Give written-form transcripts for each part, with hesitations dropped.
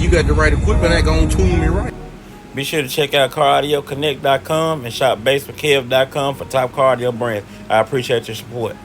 you got the right equipment, that gonna tune me right. Be sure to check out CarAudioConnect.com and shop BASSWITHKEV.com for top car audio brands. I appreciate your support.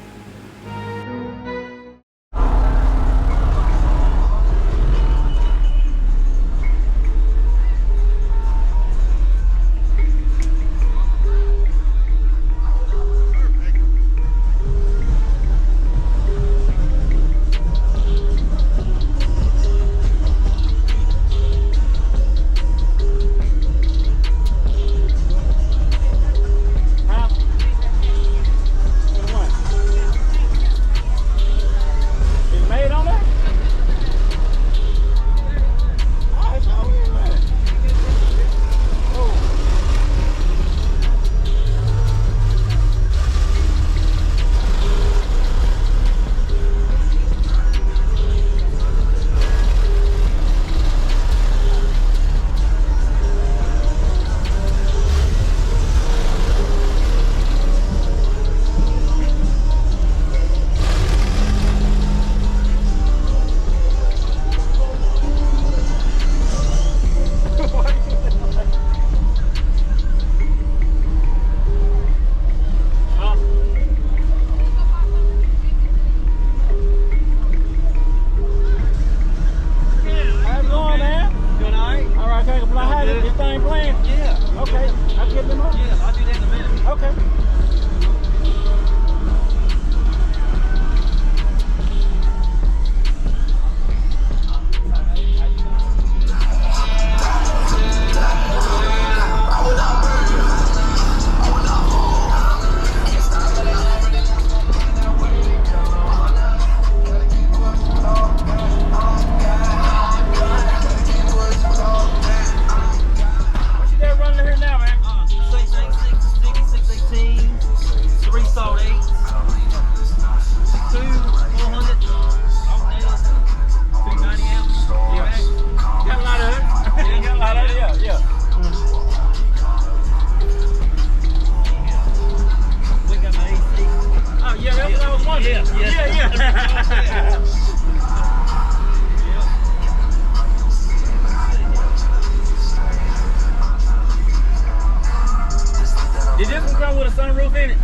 Did this one come with a sunroof in it?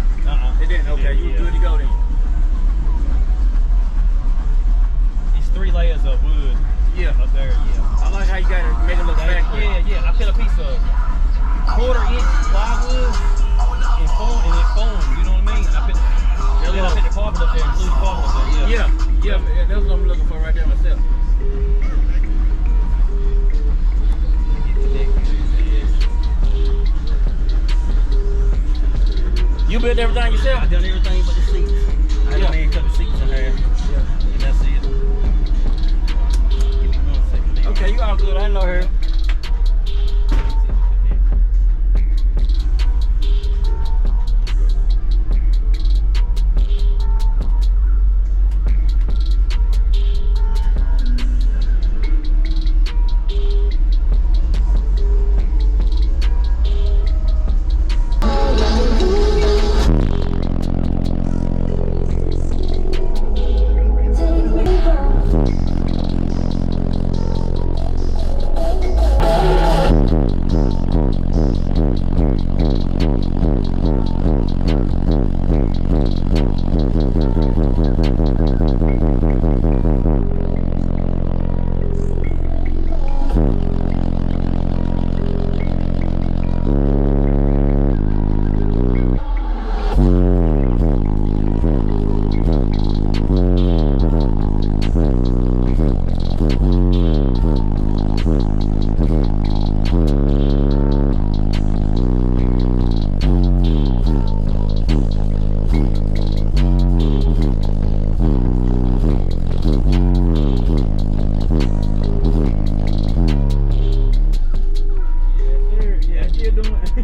It didn't. Okay, you good to go then. It's 3 layers of wood. Yeah. Up there, yeah. I like how you got it, make it look factory. Yeah. I put a piece of 1/4 inch plywood and foam, you know what I mean? I put the carpet up there, blue carpet up there. Yeah, that's what I'm looking for right there myself. You built everything yourself? I done everything but the seats. I done cut the seats in there. Yeah. And that's it. Give me 1 second. Okay, you all good. I know her.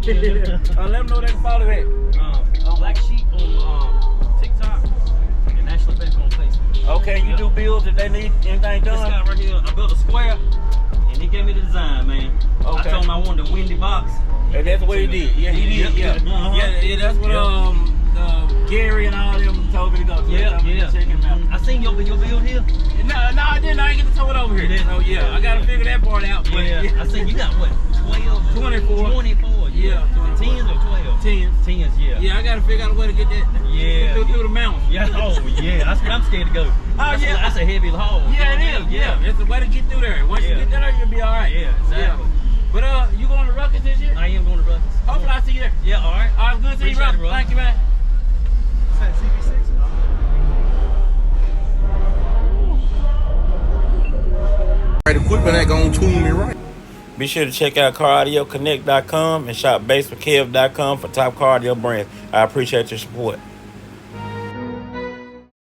Let them know they can follow it. Black Sheep on TikTok and Ashley Beck on Facebook. Okay, you do builds if they need anything done? This guy right here, I built a square and he gave me the design, man. Okay. I told him I wanted a windy box. And that's what he did. Yeah, he did. Yeah, that's what Gary and all them told me to go to. Yeah. Check him out. I seen your build here. No, I didn't. I ain't get to tow it over here. You didn't? So yeah, I gotta figure that part out. But, Yeah, I seen you got what? 12? 24. 24, yeah. 24. 10s or 12? 10. 10s, yeah. Yeah, I gotta figure out a way to get that. Yeah. Through the mountains. Yeah, oh yeah, that's what I'm scared to go. Yeah. That's a heavy haul. Yeah, it is. Yeah, it's a way to get through there. Once you get there, you'll be all right. Yeah, exactly. But you going to Ruckus this year? I am going to Ruckus. Hopefully I see you there. Yeah, all right. All right, good to see you, Appreciate bro. it, bro. Thank you, man. Right equipment ain't gonna tune me right. Be sure to check out CarAudioConnect.com and shop BASSWITHKEV.com for top car audio brands. I appreciate your support.